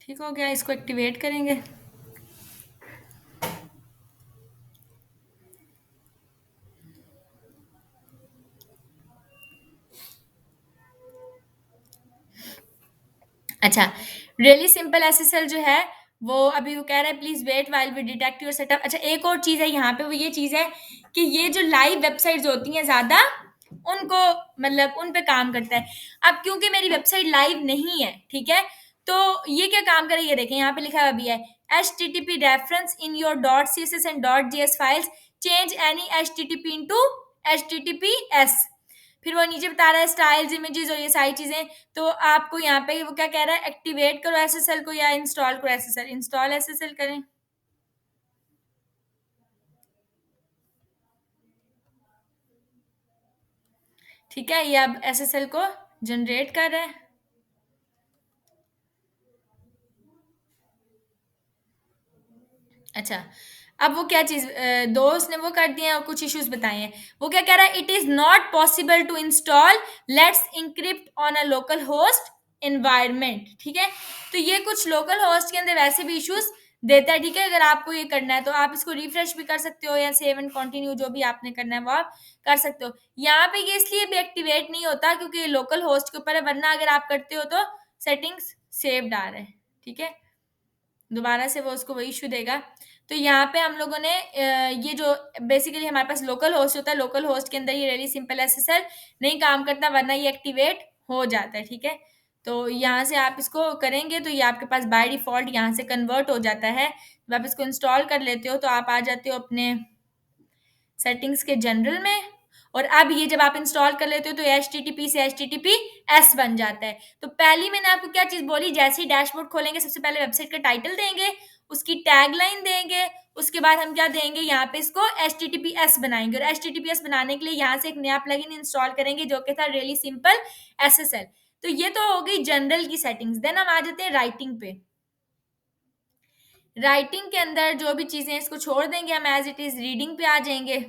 ठीक हो गया, इसको एक्टिवेट करेंगे। अच्छा, रियली सिंपल एसएसएल जो है वो अभी वो कह रहा है please wait while we detect your setup. अच्छा, एक और चीज है यहाँ पे, वो ये चीज है कि ये जो लाइव वेबसाइट्स होती हैं ज्यादा, उनको मतलब उन पे काम करता है। अब क्योंकि मेरी वेबसाइट लाइव नहीं है, ठीक है, तो ये क्या काम करेगी, ये देखें यहाँ पे लिखा हुआ भी है HTTP reference in your dot C S S and dot G S files, change any HTTP into HTTPS। फिर वो नीचे बता रहा है स्टाइल्स, इमेजेस और ये सारी चीजें। तो आपको यहाँ पे वो क्या कह रहा है, एक्टिवेट करो एसएसएल को या इंस्टॉल करो एसएसएल। इंस्टॉल एसएसएल करें, ठीक है, ये अब एसएसएल को जनरेट कर रहा है। अच्छा, अब वो क्या चीज दोस्त ने वो कर दिए हैं और कुछ इश्यूज बताए हैं। वो क्या कह रहा है, it is not possible to install, let's encrypt on a local host environment. ठीक है, तो ये कुछ लोकल होस्ट के अंदर वैसे भी इश्यूज देता है। ठीक है, अगर आपको ये करना है तो आप इसको रिफ्रेश भी कर सकते हो या सेव एंड कंटिन्यू जो भी आपने करना है वो आप कर सकते हो। यहाँ पे ये इसलिए भी एक्टिवेट नहीं होता क्योंकि ये लोकल होस्ट के ऊपर है, वरना अगर आप करते हो तो सेटिंग्स सेव्ड आ रहे हैं। ठीक है, दोबारा से वो उसको वही इशू देगा। तो यहाँ पे हम लोगों ने ये जो बेसिकली हमारे पास लोकल होस्ट होता है, लोकल होस्ट के अंदर ये रियली सिंपल एसएसएल नहीं काम करता, वरना ये एक्टिवेट हो जाता है। ठीक है, तो यहाँ से आप इसको करेंगे तो ये आपके पास बाय डिफॉल्ट यहाँ से कन्वर्ट हो जाता है। जब आप इसको इंस्टॉल कर लेते हो तो आप आ जाते हो अपने सेटिंग्स के जनरल में, और अब ये जब आप इंस्टॉल कर लेते हो तो एच टी टी पी से H T T P S बन जाता है। तो पहली मैंने आपको क्या चीज बोली, जैसे ही डैशबोर्ड खोलेंगे सबसे पहले वेबसाइट का टाइटल देंगे, उसकी टैग लाइन देंगे, उसके बाद हम क्या देंगे यहाँ पे इसको H T T P S बनाएंगे, और H T T P S बनाने के लिए यहाँ से एक नया प्लगइन इंस्टॉल करेंगे जो कि था really simple S S L. तो ये तो हो गई जनरल की सेटिंग्स। देन हम आ जाते हैं राइटिंग पे। राइटिंग के अंदर जो भी चीजें इसको छोड़ देंगे, हम एज इट इज रीडिंग पे आ जाएंगे।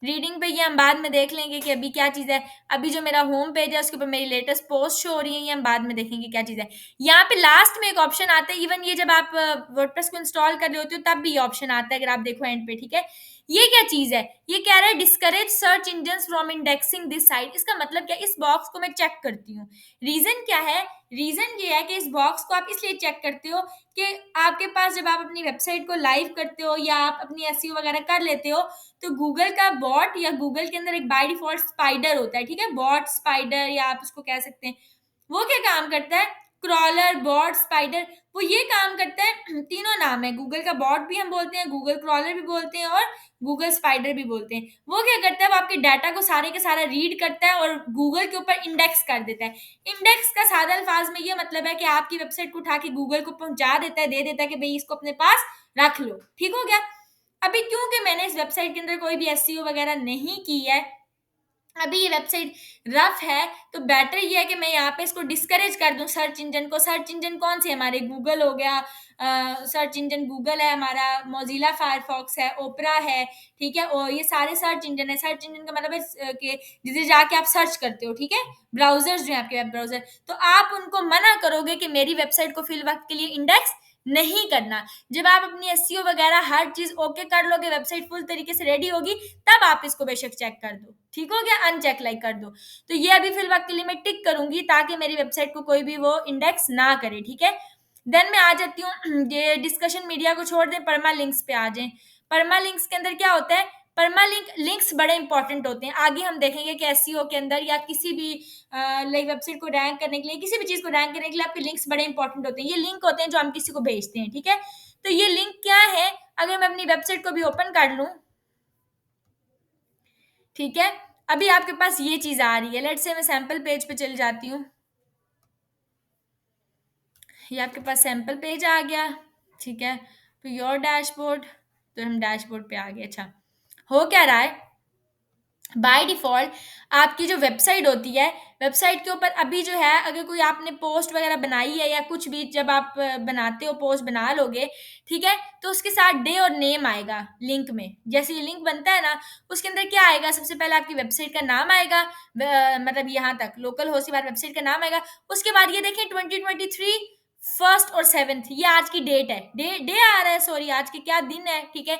रीडिंग पे ये हम बाद में देख लेंगे कि अभी क्या चीज़ है। अभी जो मेरा होम पेज है उसके ऊपर मेरी लेटेस्ट पोस्ट शो हो रही है, ये हम बाद में देखेंगे क्या चीज़ है। यहाँ पे लास्ट में एक ऑप्शन आता है, इवन ये जब आप वर्डप्रेस को इंस्टॉल कर रहे होते हो तब भी ये ऑप्शन आता है, अगर आप देखो एंड पे। ठीक है, ये क्या चीज़ है, ये कह रहा है discourage search engine from indexing this site. इसका मतलब क्या, इस बॉक्स को मैं चेक करती हूँ। रीजन क्या है, रीजन ये है कि इस बॉक्स को आप इसलिए चेक करते हो कि आपके पास जब आप अपनी वेबसाइट को लाइव करते हो या आप अपनी एसईओ वगैरह कर लेते हो, तो गूगल का बॉट या गूगल के अंदर एक बाय डिफॉल्ट स्पाइडर होता है। ठीक है, बॉट स्पाइडर या आप उसको कह सकते हैं। वो क्या काम करता है, क्रॉलर बॉट स्पाइडर, वो ये काम करता है। तीनों नाम है, गूगल का बॉट भी हम बोलते हैं, गूगल क्रॉलर भी बोलते हैं और गूगल स्पाइडर भी बोलते हैं। वो क्या करता है, वो आपके डाटा को सारे के सारा रीड करता है और गूगल के ऊपर इंडेक्स कर देता है। इंडेक्स का सादा अल्फाज में ये मतलब है कि आपकी वेबसाइट को उठा के गूगल को पहुंचा देता है, दे देता है कि भाई इसको अपने पास रख लो। ठीक हो गया। अभी क्योंकि मैंने इस वेबसाइट के अंदर कोई भी एसईओ वगैरह नहीं की है, अभी ये वेबसाइट रफ है, तो बेटर ये है कि मैं यहाँ पे इसको डिस्करेज कर दूं सर्च इंजन को। सर्च इंजन कौन से हमारे, गूगल हो गया, सर्च इंजन गूगल है हमारा, मोजिला फायरफॉक्स है, ओपरा है। ठीक है, और ये सारे सर्च इंजन है। सर्च इंजन का मतलब है कि जिसे जाके आप सर्च करते हो। ठीक है, ब्राउजर्स जो है आपके वेब ब्राउजर, तो आप उनको मना करोगे कि मेरी वेबसाइट को फिल वक्त के लिए इंडेक्स नहीं करना। जब आप अपनी एसईओ वगैरह हर चीज ओके कर लोगे, वेबसाइट फुल तरीके से रेडी होगी, तब आप इसको बेशक चेक कर दो। ठीक हो गया, अनचेक लाइक कर दो। तो ये अभी फिल वक्त के लिए मैं टिक करूंगी ताकि मेरी वेबसाइट को कोई भी वो इंडेक्स ना करे। ठीक है, देन मैं आ जाती हूँ ये डिस्कशन मीडिया को छोड़ दें, परमा लिंक्स पे आ जाएं। परमा लिंक्स के अंदर क्या होता है, परमा लिंक्स बड़े इंपॉर्टेंट होते हैं। आगे हम देखेंगे कि एसईओ के अंदर या किसी भी लाइक वेबसाइट को रैंक करने के लिए, किसी भी चीज को रैंक करने के लिए आपके लिंक्स बड़े इंपॉर्टेंट होते हैं। ये लिंक होते हैं जो हम किसी को भेजते हैं। ठीक है, तो ये लिंक क्या है, अगर मैं अपनी वेबसाइट को भी ओपन कर लूं, ठीक है, अभी आपके पास ये चीज आ रही है। लेट्स से मैं सैंपल पेज पे चली जाती हूँ, ये आपके पास सैंपल पेज आ गया। ठीक है, तो योर डैशबोर्ड, तो हम डैशबोर्ड पे आ गए। अच्छा, हो क्या रहा है, बाय डिफॉल्ट आपकी जो वेबसाइट होती है, वेबसाइट के ऊपर अभी जो है, अगर कोई आपने पोस्ट वगैरह बनाई है या कुछ भी, जब आप बनाते हो पोस्ट बना लोगे, ठीक है, तो उसके साथ डे और नेम आएगा लिंक में। जैसे ये लिंक बनता है ना, उसके अंदर क्या आएगा, सबसे पहले आपकी वेबसाइट का नाम आएगा, मतलब यहाँ तक लोकल होस्ट के बाद वेबसाइट का नाम आएगा। उसके बाद ये देखें 2023 फर्स्ट और सेवेंथ, ये आज की डेट है, डे डे आ रहा है, सॉरी आज के क्या दिन है, ठीक है,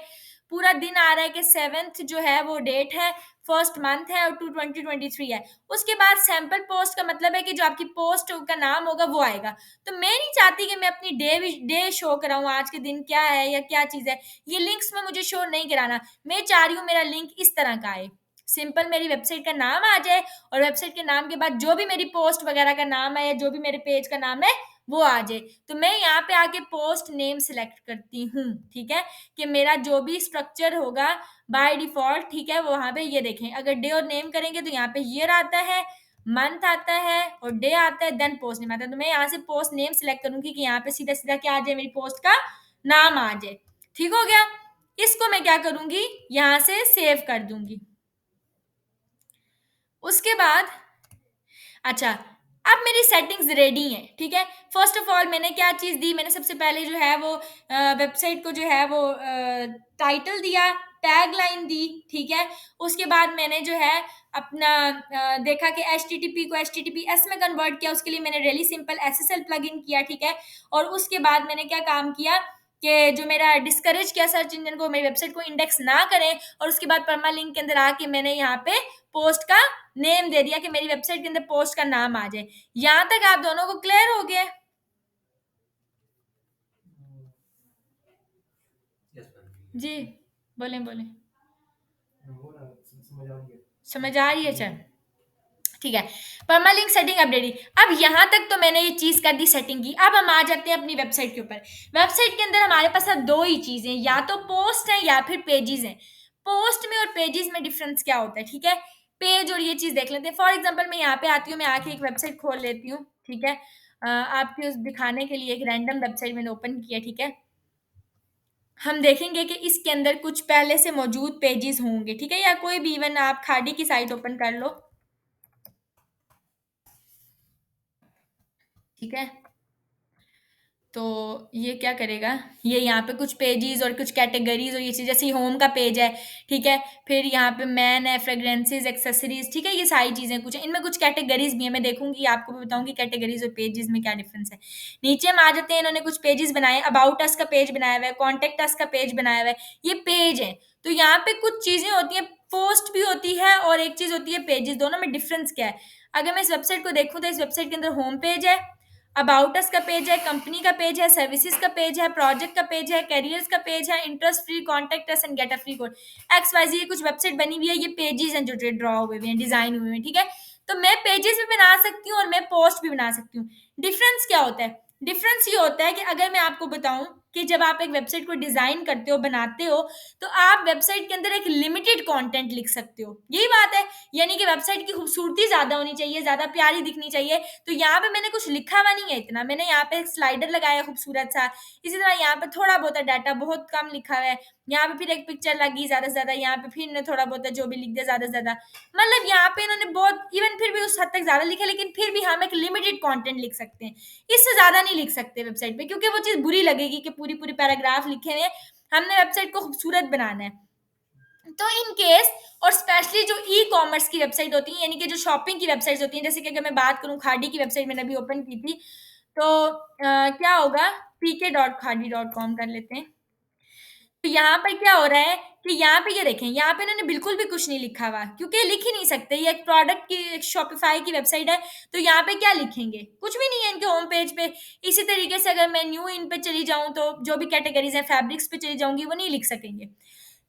पूरा दिन आ रहा है कि सेवेंथ जो है वो डेट है, फर्स्ट मंथ है और 2023 है। उसके बाद सैंपल पोस्ट का मतलब है कि जो आपकी पोस्ट का नाम होगा वो आएगा। तो मैं नहीं चाहती कि मैं अपनी डे शो कराऊं, आज के दिन क्या है या क्या चीज है, ये लिंक्स में मुझे शो नहीं कराना। मैं चाह रही हूँ मेरा लिंक इस तरह का आए, सिंपल मेरी वेबसाइट का नाम आ जाए और वेबसाइट के नाम के बाद जो भी मेरी पोस्ट वगैरह का नाम है या जो भी मेरे पेज का नाम है वो आ जाए। तो मैं यहाँ पे आके पोस्ट नेम सिलेक्ट करती हूँ, ठीक है, कि मेरा जो भी स्ट्रक्चर होगा बाय डिफॉल्ट, ठीक है, वो वहां पे ये देखें, अगर डे और नेम करेंगे तो यहाँ पे ईयर आता है, मंथ आता है और डे आता है, देन पोस्ट नेम आता है। तो मैं यहाँ से पोस्ट नेम सिलेक्ट करूंगी कि यहाँ पे सीधा सीधा क्या आ जाए, मेरी पोस्ट का नाम आ जाए। ठीक हो गया, इसको मैं क्या करूंगी, यहाँ से सेव कर दूंगी। उसके बाद अच्छा, अब मेरी सेटिंग्स रेडी हैं, ठीक है। फर्स्ट ऑफ ऑल मैंने क्या चीज़ दी, मैंने सबसे पहले जो है वो वेबसाइट को जो है वो टाइटल दिया, टैग लाइन दी, ठीक है। उसके बाद मैंने जो है अपना देखा कि HTTP को HTTPS में कन्वर्ट किया, उसके लिए मैंने रियली सिंपल SSL प्लगइन किया, ठीक है। और उसके बाद मैंने क्या काम किया कि जो मेरा डिस्करेज किया सर्च इंजन को मेरी वेबसाइट को इंडेक्स ना करें, और उसके बाद परमा लिंक के अंदर आके मैंने यहाँ पे पोस्ट का नेम दे दिया कि मेरी वेबसाइट के अंदर पोस्ट का नाम आ जाए। यहां तक आप दोनों को क्लियर हो गया? जी, बोलें बोलें। समझ आ रही है? चल ठीक है, परमालिंक सेटिंग अपडेटेड। अब यहाँ तक तो मैंने ये चीज़ कर दी सेटिंग की। अब हम आ जाते हैं अपनी वेबसाइट के ऊपर। वेबसाइट के अंदर हमारे पास अब दो ही चीज़ें, या तो पोस्ट है या फिर पेजेस हैं। पोस्ट में और पेजेस में डिफरेंस क्या होता है, ठीक है। पेज और ये चीज़ देख लेते हैं। फॉर एग्जाम्पल मैं यहाँ पे आती हूँ, मैं आके एक वेबसाइट खोल लेती हूँ, ठीक है। आपके उस दिखाने के लिए एक रैंडम वेबसाइट मैंने ओपन किया, ठीक है। हम देखेंगे कि इसके अंदर कुछ पहले से मौजूद पेजेस होंगे, ठीक है, या कोई भी, इवन आप खाड़ी की साइट ओपन कर लो, ठीक है। तो ये क्या करेगा, ये यहाँ पे कुछ पेजेस और कुछ कैटेगरीज और ये चीज़, जैसे होम का पेज है, ठीक है, फिर यहाँ पे मैन है, फ्रेग्रेंसेस, एक्सेसरीज, ठीक है, ये सारी चीज़ें कुछ हैं, इनमें कुछ कैटेगरीज भी है, मैं देखूंगी, आपको भी बताऊंगी कैटेगरीज और पेजेस में क्या डिफरेंस है। नीचे हम आ जाते हैं, इन्होंने कुछ पेजेस बनाए, अबाउट अस का पेज बनाया हुआ है, कॉन्टेक्ट अस का पेज बनाया हुआ है, ये पेज है। तो यहाँ पे कुछ चीज़ें होती हैं, पोस्ट भी होती है और एक चीज़ होती है पेजेस, दोनों में डिफरेंस क्या है। अगर मैं इस वेबसाइट को देखूँ तो इस वेबसाइट के अंदर होम पेज है, अबाउट अस का पेज है, कंपनी का पेज है, सर्विसेज का पेज है, प्रोजेक्ट का पेज है, कैरियर्स का पेज है, interest free, contact us and get a free code, XYZ, ये कुछ वेबसाइट बनी हुई है, ये पेजेस हैं जो ड्रॉ हुए हुए हैं, डिजाइन हुए हैं, ठीक है। तो मैं पेजेस भी बना सकती हूँ और मैं पोस्ट भी बना सकती हूँ। डिफरेंस क्या होता है, डिफरेंस ये होता है कि अगर मैं आपको बताऊं कि जब आप एक वेबसाइट को डिजाइन करते हो, बनाते हो, तो आप वेबसाइट के अंदर एक लिमिटेड कंटेंट लिख सकते हो, यही बात है। यानी कि वेबसाइट की खूबसूरती ज्यादा होनी चाहिए, ज्यादा प्यारी दिखनी चाहिए। तो यहाँ पे मैंने कुछ लिखा हुआ नहीं है इतना, मैंने यहाँ पे एक स्लाइडर लगाया खूबसूरत सा, इसी तरह यहाँ पे थोड़ा बहुत डाटा बहुत कम लिखा हुआ है, यहाँ पे फिर एक पिक्चर लगी ज्यादा से ज्यादा, यहाँ पे फिर इन्होंने थोड़ा बहुत जो भी लिख दिया ज्यादा से ज्यादा, मतलब यहाँ पे इन्होंने बहुत, इवन फिर भी उस हद तक ज्यादा लिखा, लेकिन फिर भी हम एक लिमिटेड कंटेंट लिख सकते हैं, इससे ज्यादा नहीं लिख सकते वेबसाइट पे, क्योंकि वो चीज बुरी लगेगी कि पूरी पूरी पैराग्राफ लिखे हुए। हमने वेबसाइट को खूबसूरत बनाना है। तो इन केस, और स्पेशली जो ई कॉमर्स की वेबसाइट होती है, यानी कि जो शॉपिंग की वेबसाइट होती हैं, जैसे कि अगर मैं बात करूं खाड़ी की वेबसाइट मैंने अभी ओपन की थी, तो क्या होगा, pk.khadi.com कर लेते हैं। तो यहाँ पर क्या हो रहा है कि यहाँ पे ये देखें, यहाँ पे इन्होंने बिल्कुल भी कुछ नहीं लिखा हुआ, क्योंकि लिख ही नहीं सकते, ये एक प्रोडक्ट की, एक शॉपिफाई की वेबसाइट है, तो यहाँ पे क्या लिखेंगे, कुछ भी नहीं है इनके होम पेज पे। इसी तरीके से अगर मैं न्यू इन पे चली जाऊं तो जो भी कैटेगरीज है फैब्रिक्स पे चली जाऊंगी, वो नहीं लिख सकेंगे।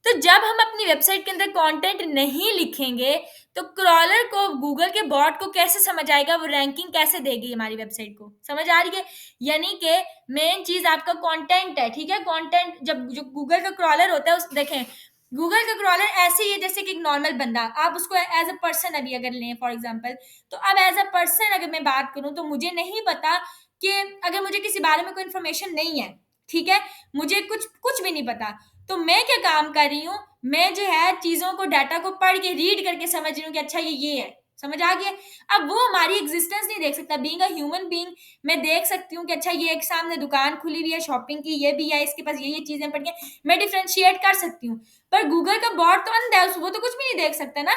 तो जब हम अपनी वेबसाइट के अंदर कंटेंट नहीं लिखेंगे, तो क्रॉलर को, गूगल के बॉट को कैसे समझ आएगा, वो रैंकिंग कैसे देगी हमारी वेबसाइट को, समझ आ रही है। यानी कि मेन चीज आपका कंटेंट है, ठीक है। कंटेंट, जब जो गूगल का क्रॉलर होता है, उस देखें, गूगल का क्रॉलर ऐसे ही है जैसे कि एक नॉर्मल बंदा, आप उसको एज अ पर्सन अभी अगर लें फॉर एग्जांपल, तो अब एज अ पर्सन अगर मैं बात करूं, तो मुझे नहीं पता कि, अगर मुझे किसी बारे में कोई इन्फॉर्मेशन नहीं है, ठीक है, मुझे कुछ कुछ भी नहीं पता, तो मैं क्या काम कर रही हूँ, मैं जो है चीजों को, डाटा को पढ़ के, रीड करके समझ रही हूँ कि अच्छा ये है, समझ आ गया। अब वो हमारी एग्जिस्टेंस नहीं देख सकता, बीइंग अ ह्यूमन बीइंग, मैं देख सकती हूँ कि अच्छा ये एक सामने दुकान खुली हुई है शॉपिंग की, ये भी है, इसके पास ये चीजें पड़ी हैं, मैं डिफ्रेंशिएट कर सकती हूँ। पर गूगल का बॉट तो अंधा है, वो तो कुछ भी नहीं देख सकता ना,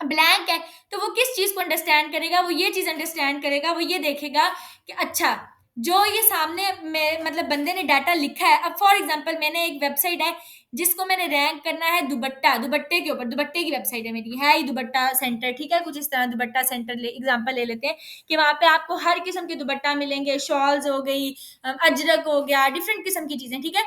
ब्लैंक है। तो वो किस चीज को अंडरस्टैंड करेगा, वो ये चीज अंडरस्टैंड करेगा, वो ये देखेगा कि अच्छा जो ये सामने में मतलब बंदे ने डाटा लिखा है, अब फॉर एग्जांपल मैंने एक वेबसाइट है जिसको मैंने रैंक करना है दुपट्टा, दुपट्टे के ऊपर, दुपट्टे की वेबसाइट है मेरी, है ही दुपट्टा सेंटर, ठीक है? कुछ इस तरह दुपट्टा सेंटर ले एग्जांपल ले लेते हैं कि वहाँ पे आपको हर किस्म के दुपट्टा मिलेंगे, शॉल्स हो गई, अजरक हो गया, डिफरेंट किस्म की चीज़ें, ठीक है?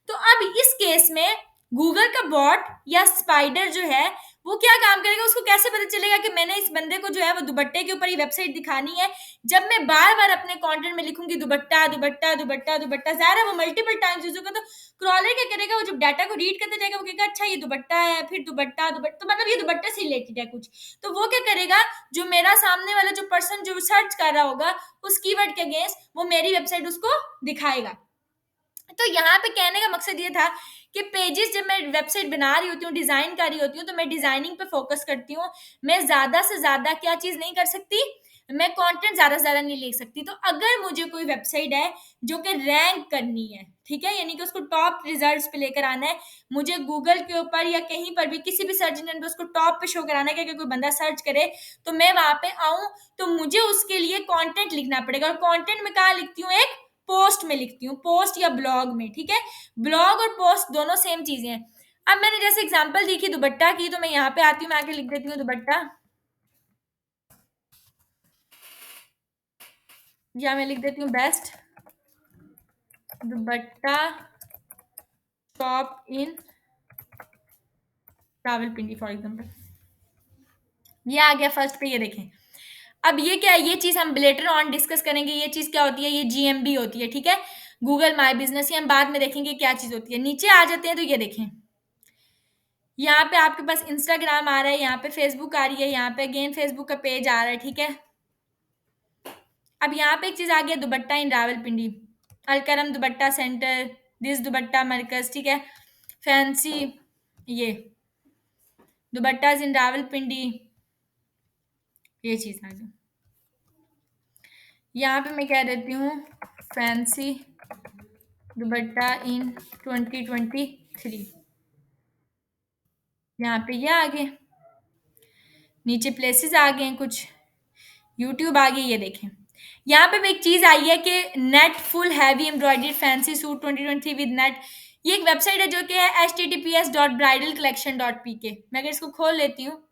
तो अब इस केस में गूगल का बॉट या स्पाइडर जो है, वो क्या काम करेगा, उसको कैसे पता चलेगा कि मैंने इस बंदे को जो है वो दुपट्टे के ऊपर ही वेबसाइट दिखानी है। जब मैं बार-बार अपने कंटेंट में लिखूँगी दुपट्टा, दुपट्टा, दुपट्टा, दुपट्टा, ज़ाहिर है वो मल्टीपल टाइम्स यूज़ होगा, तो क्रॉलर क्या करेगा, वो जब डाटा को रीड करता जाएगा, वो कहेगा अच्छा ये दुपट्टा है, फिर दुपट्टा, तो मतलब ये दुपट्टे से रिलेटेड है कुछ। तो वो क्या करेगा, जो मेरा सामने वाला जो पर्सन जो सर्च कर रहा होगा, उस कीवर्ड के अगेंस्ट वो मेरी वेबसाइट उसको दिखाएगा। तो यहाँ पे कहने का मकसद ये था कि पेजेस जब मैं वेबसाइट बना रही होती हूँ, डिज़ाइन कर रही होती हूँ, तो मैं डिज़ाइनिंग पे फ़ोकस करती हूँ। मैं ज़्यादा से ज़्यादा क्या चीज़ नहीं कर सकती, मैं कंटेंट ज़्यादा से ज़्यादा नहीं लिख सकती। तो अगर मुझे कोई वेबसाइट है जो कि रैंक करनी है, ठीक है? यानी कि उसको टॉप रिज़ल्ट्स पे लेकर आना है, मुझे गूगल के ऊपर या कहीं पर भी किसी भी सर्च इंजन पे उसको टॉप पे शो कराना है कि अगर कोई बंदा सर्च करे, तो मैं वहाँ पे आऊँ, तो मुझे उसके लिए कंटेंट लिखना पड़ेगा और कंटेंट मैं कहाँ लिखती हूँ, एक पोस्ट में लिखती हूँ, पोस्ट या ब्लॉग में, ठीक है? ब्लॉग और पोस्ट दोनों सेम चीज़ें हैं। अब मैंने जैसे एग्ज़ाम्पल दी थी दुपट्टा की, तो मैं यहाँ पे आती हूँ, मैं आके लिख देती हूँ दुपट्टा, या मैं लिख देती हूँ best dupatta shop in Rawalpindi for example. ये आ गया फर्स्ट पे, ये देखें। अब ये क्या है, ये चीज़ हम लेटर ऑन डिस्कस करेंगे, ये चीज़ क्या होती है, ये जीएमबी होती है, ठीक है? गूगल माय बिज़नेस, ये हम बाद में देखेंगे क्या चीज़ होती है। नीचे आ जाते हैं तो ये देखें, यहाँ पे आपके पास इंस्टाग्राम आ रहा है, यहाँ पे फेसबुक आ रही है, यहाँ पे अगेन फेसबुक का पेज आ रहा है, ठीक है? अब यहाँ पे एक चीज़ आ गया, दुपट्टा इन रावलपिंडी, अलकरम दुपट्टा सेंटर, दिस दुपट्टा मरकज, ठीक है? फैंसी, ये दुपट्टाज इन रावलपिंडी, ये चीज़ आ गई। यहाँ पे मैं कह देती हूँ फैंसी दुपट्टा इन 2023, यहाँ पे ये आ गए। नीचे प्लेसेस आ गए हैं कुछ, यूट्यूब आ गई, ये देखें। यहाँ पे भी एक चीज़ आई है कि net full heavy embroidered fancy suit 2023 with net, ये एक वेबसाइट है जो कि है https.bridalcollection.pk। मैं अगर इसको खोल लेती हूँ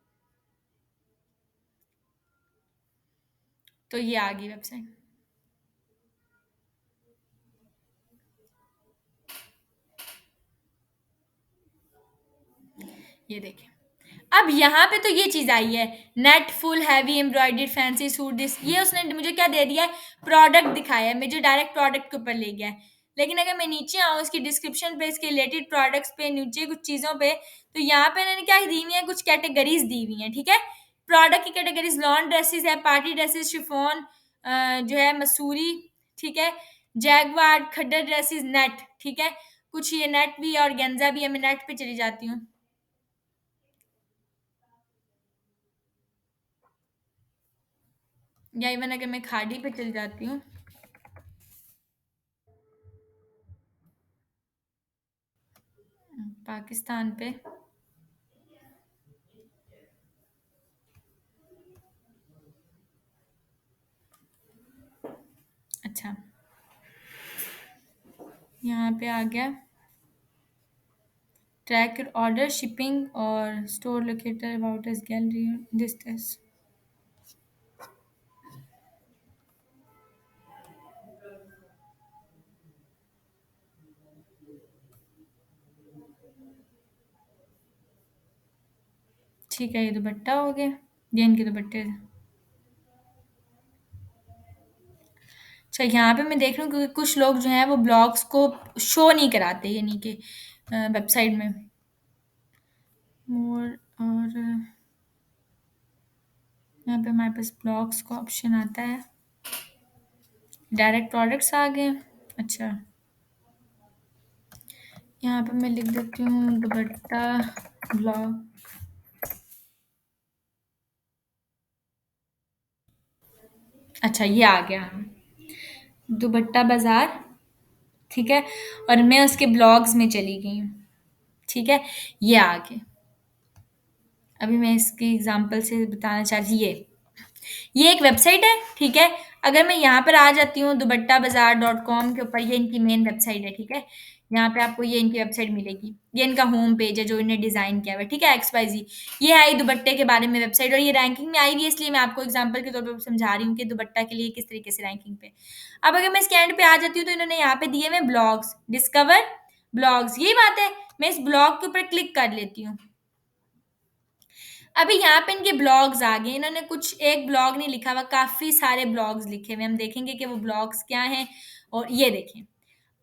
तो ये आ गई वेबसाइट, ये देखें। अब यहाँ पे तो ये चीज़ आई है, net full heavy embroidered fancy suit this, ये उसने मुझे क्या दे दिया है, प्रोडक्ट दिखाया है, मुझे डायरेक्ट प्रोडक्ट के ऊपर ले गया है। लेकिन अगर मैं नीचे आऊँ इसकी डिस्क्रिप्शन पे, इसके रिलेटेड प्रोडक्ट्स पे, नीचे कुछ चीज़ों पे, तो यहाँ पे इन्होंने क्या दी हुई है, कुछ कैटेगरीज दी हुई हैं, ठीक है? प्रोडक्ट की कैटेगरीज लॉन ड्रेसेस है, पार्टी ड्रेसेस, शिफॉन जो है मसूरी, ठीक है? जैगवार, खड्डर ड्रेसेस, नेट, ठीक है? कुछ ये नेट भी है और गेंजा भी है। मैं नेट पे चली जाती हूँ, या इवन अगर मैं खाड़ी पे चल जाती हूँ, पाकिस्तान पे, अच्छा, यहाँ पे आ गया ट्रैक योर ऑर्डर, शिपिंग और store locator, about us, gallery, this. ठीक है, ये दुपट्टा हो गया, ये इनके दुपट्टे। अच्छा, यहाँ पे मैं देख रही हूँ क्योंकि कुछ लोग जो हैं वो ब्लॉग्स को शो नहीं कराते, यानी कि वेबसाइट में मोर, और यहाँ पे हमारे पास ब्लॉग्स का ऑप्शन आता है, डायरेक्ट प्रोडक्ट्स आ गए। अच्छा, यहाँ पे मैं लिख देती हूँ दुपट्टा ब्लॉग, अच्छा ये आ गया दुपट्टा बाज़ार, ठीक है? और मैं उसके ब्लॉग्स में चली गई हूँ, ठीक है? ये आ गए। अभी मैं इसकी एग्ज़ाम्पल से बताना चाह रही, ये एक वेबसाइट है, ठीक है? अगर मैं यहाँ पर आ जाती हूँ दुपट्टा बाज़ार डॉट कॉम के ऊपर, ये इनकी मेन वेबसाइट है, ठीक है? यहाँ पे आपको ये इनकी वेबसाइट मिलेगी। ये इनका होम पेज है जो इन्हें डिज़ाइन किया हुआ है, ठीक है? एक्स-वाई-ज़ेड। ये है दुपट्टे के बारे में वेबसाइट, और ये रैंकिंग में आई हुई है, इसलिए मैं आपको एग्ज़ाम्पल के तौर पे समझा रही हूँ कि दुपट्टा के लिए किस तरीके से रैंकिंग पे। अब अगर मैं इसके एंड पे आ जाती हूँ तो इन्होंने यहाँ पे दिए हुए हैं ब्लॉग्स, डिस्कवर ब्लॉग्स, यही बात है। मैं इस ब्लॉग के ऊपर क्लिक कर लेती हूँ। अभी यहाँ पे इनके ब्लॉग्स आ गए। इन्होंने कुछ एक ब्लॉग नहीं लिखा हुआ, काफ़ी सारे ब्लॉग्स लिखे हुए हैं। हम देखेंगे कि वो ब्लॉग्स क्या हैं, और ये देखें।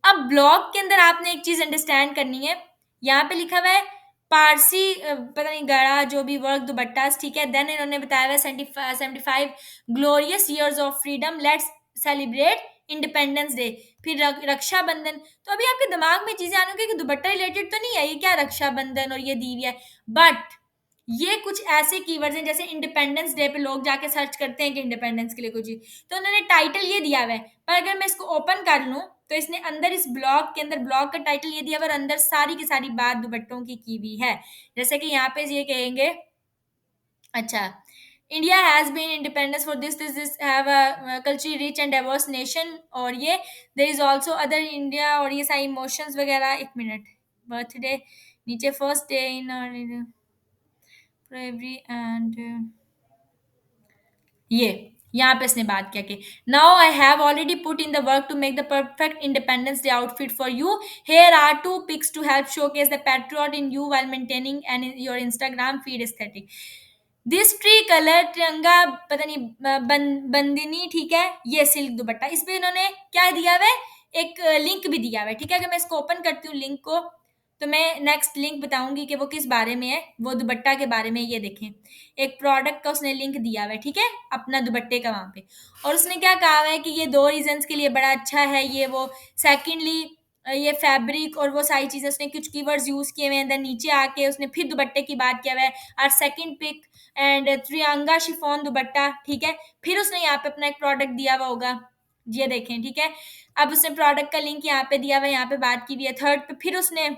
अब ब्लॉग के अंदर आपने एक चीज़ अंडरस्टैंड करनी है। यहाँ पे लिखा हुआ है पारसी पता नहीं गढ़ा जो भी वर्क दुपट्टास, ठीक है? देन इन्होंने बताया हुआ है 75 glorious years of freedom, let's celebrate independence day. फिर रक्षाबंधन। तो अभी आपके दिमाग में चीज़ें आनी होंगी कि दुपट्टा रिलेटेड तो नहीं है, ये क्या रक्षाबंधन और ये दी हुई है। बट ये कुछ ऐसे कीवर्ड्स हैं, जैसे इंडिपेंडेंस डे पे लोग जाके सर्च करते हैं कि इंडिपेंडेंस के लिए कुछ चीज़, तो उन्होंने टाइटल ये दिया हुआ है। पर अगर मैं इसको ओपन कर लूँ तो इसने अंदर इस ब्लॉग के अंदर ब्लॉग का टाइटल ये दिया हुआ है, और अंदर सारी की सारी बात दुपट्टों की हुई है। जैसे कि यहाँ पे ये कहेंगे, अच्छा, India has been independence for this have a culturally rich and diverse nation, और ये there is also other India, और ये सारी इमोशंस वगैरह। 1 मिनट, बर्थडे नीचे first day in bravery and ये यहाँ पे इसने बात क्या की, now I have already put in the work to make the perfect independence day outfit for you, here are 2 pics to help showcase the patriot in you while maintaining and your Instagram feed aesthetic. This tree colour तिरंगा पता नहीं बंदिनी, ठीक है? ये silk दुपट्टा, इस पे इन्होंने क्या दिया हुआ है, एक लिंक भी दिया हुआ है, ठीक है? अगर मैं इसको ओपन करती हूँ लिंक को, तो मैं नेक्स्ट लिंक बताऊंगी कि वो किस बारे में है, वो दुपट्टा के बारे में। ये देखें, एक प्रोडक्ट का उसने लिंक दिया हुआ है, ठीक है? अपना दुपट्टे का वहाँ पे, और उसने क्या कहा हुआ है कि ये 2 रीजंस के लिए बड़ा अच्छा है, ये वो। सेकंडली ये फैब्रिक और वो सारी चीज़ें, उसने कुछ कीवर्ड्स यूज़ किए हुए हैं। देन नीचे आके उसने फिर दुपट्टे की बात किया हुआ है, और सेकंड पिक एंड त्रियांगा शिफॉन दुपट्टा, ठीक है? फिर उसने यहाँ पे अपना एक प्रोडक्ट दिया हुआ होगा, ये देखें, ठीक है? अब उसने प्रोडक्ट का लिंक यहाँ पे दिया हुआ है, यहाँ पे बात की हुई है। थर्ड पे फिर उसने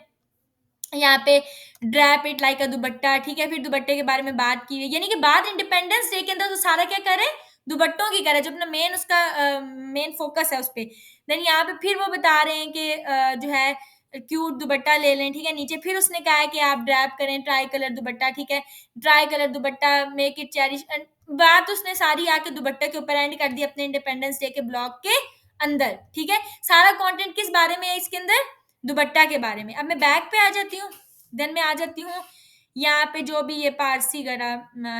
यहाँ पे ड्रैप इट लाइक अ दुपट्टा, ठीक है? फिर दुपट्टे के बारे में बात की हुई है। यानी कि बात इंडिपेंडेंस डे के अंदर तो सारा क्या कर रहे हैं, दुपट्टों की कर रहे हैं, जो अपना मेन उसका मेन फोकस है उस पे। देन यहाँ पे फिर वो बता रहे हैं कि जो है क्यूट दुपट्टा ले लें, ठीक है? नीचे फिर उसने कहा है कि आप ड्रैप करें ट्राई कलर दुपट्टा, ठीक है? Try colour dupatta make it cherish, बात उसने सारी आके दुपट्टे के ऊपर एंड कर दी अपने इंडिपेंडेंस डे के ब्लॉग के अंदर, ठीक है? सारा कंटेंट किस बारे में है इसके अंदर, दुपट्टा के बारे में। अब मैं बैक पे आ जाती हूँ, देन मैं आ जाती हूँ यहाँ पे जो भी ये पारसी गढ़ा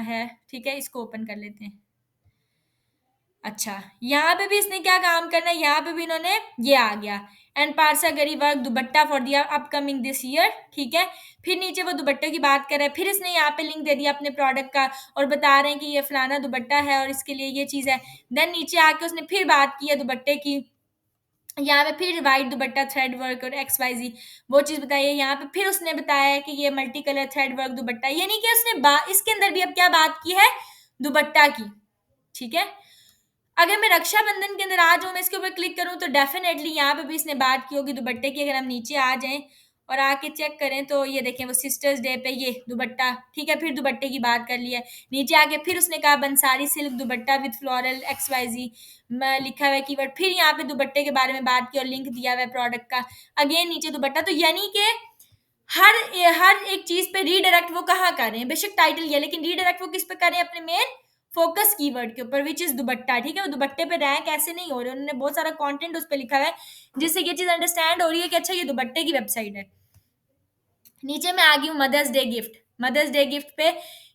है, ठीक है? इसको ओपन कर लेते हैं। अच्छा, यहाँ पे भी इसने क्या काम करना है, यहाँ पे भी इन्होंने ये आ गया, एंड पारसा गरी वर्क दुपट्टा फॉर दिया अपकमिंग दिस ईयर, ठीक है? फिर नीचे वो दुपट्टे की बात कर रहा है, फिर इसने यहाँ पे लिंक दे दिया अपने प्रोडक्ट का, और बता रहे हैं कि ये फलाना दुपट्टा है और इसके लिए ये चीज़ है। देन नीचे आके उसने फिर बात की है दुपट्टे की, यहाँ पे फिर वाइट दुपट्टा थ्रेड वर्क और एक्स वाई जी वो चीज़ बताई है। यहाँ पे फिर उसने बताया है कि ये मल्टी कलर थ्रेड वर्क दुपट्टा, यानी कि उसने इसके अंदर भी अब क्या बात की है, दुपट्टा की, ठीक है? अगर मैं रक्षाबंधन के अंदर आ जाऊँ, मैं इसके ऊपर क्लिक करूँ, तो डेफ़िनेटली यहाँ पे भी इसने बात की होगी दुपट्टे की। अगर हम नीचे आ जाएँ और आके चेक करें, तो ये देखें वो सिस्टर्स डे पे ये दुपट्टा, ठीक है? फिर दुपट्टे की बात कर ली है। नीचे आके फिर उसने कहा Bansari silk dupatta with floral XYZ में लिखा हुआ है कीवर्ड। फिर यहाँ पे दुपट्टे के बारे में बात की और लिंक दिया हुआ है प्रोडक्ट का। अगेन नीचे दुपट्टा, तो यानी कि हर एक चीज़ पे रीडायरेक्ट वो कहाँ कर रहे हैं, बेशक टाइटल ये है, लेकिन रीडायरेक्ट वो किस पे कर रहे हैं, अपने मेन फोकस कीवर्ड के ऊपर, व्हिच इज़ दुपट्टा, ठीक है? वो दुपट्टे पे रैंक ऐसे नहीं हो रहे, उन्होंने बहुत सारा कंटेंट उस पे लिखा हुआ है, जिससे ये चीज़ अंडरस्टैंड हो रही है कि अच्छा ये दुपट्टे की वेबसाइट है। नीचे मैं आ गई हूँ mother's day gift. Mother's day gift पे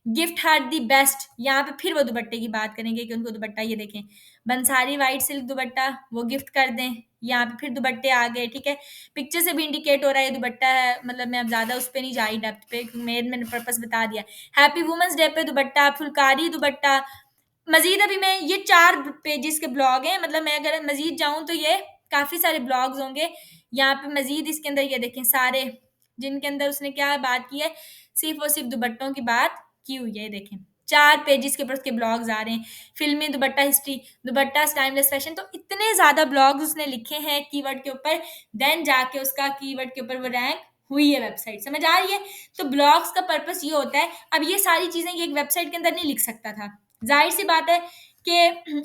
गिफ्ट हर दी बेस्ट, यहाँ पे फिर वो दुपट्टे की बात करेंगे कि उनको दुपट्टा ये देखें, बंसारी वाइट सिल्क दुपट्टा वो गिफ्ट कर दें। यहाँ पे फिर दुपट्टे आ गए, ठीक है? पिक्चर से भी इंडिकेट हो रहा है ये दुपट्टा है, मतलब मैं अब ज़्यादा उस पे नहीं जा रही डेप्थ पे, मैंने पर्पस बता दिया। हैप्पी वुमेन्स डे पे दुपट्टा, फुलकारी दुपट्टा। मज़ीद अभी मैं ये 4 पेजेस के ब्लॉग हैं, मतलब मैं अगर मज़ीद जाऊँ तो ये काफ़ी सारे ब्लॉग्स होंगे। यहाँ पे मज़ीद इसके अंदर ये देखें सारे, जिनके अंदर उसने क्या बात की है, सिर्फ़ और सिर्फ़ दुपट्टों की बात की हुई है। ये देखें 4 पेजेस के ऊपर उसके ब्लॉग्स आ रहे हैं। फ़िल्मी दुपट्टा हिस्ट्री, दुपट्टास टाइमलेस फैशन, तो इतने ज़्यादा ब्लॉग्स उसने लिखे हैं कीवर्ड के ऊपर, देन जाके उसका कीवर्ड के ऊपर वो रैंक हुई है वेबसाइट, समझ आ रही है? तो ब्लॉग्स का पर्पस ये होता है, अब ये सारी चीज़ें ये एक वेबसाइट के अंदर नहीं लिख सकता था। ज़ाहिर-सी बात है कि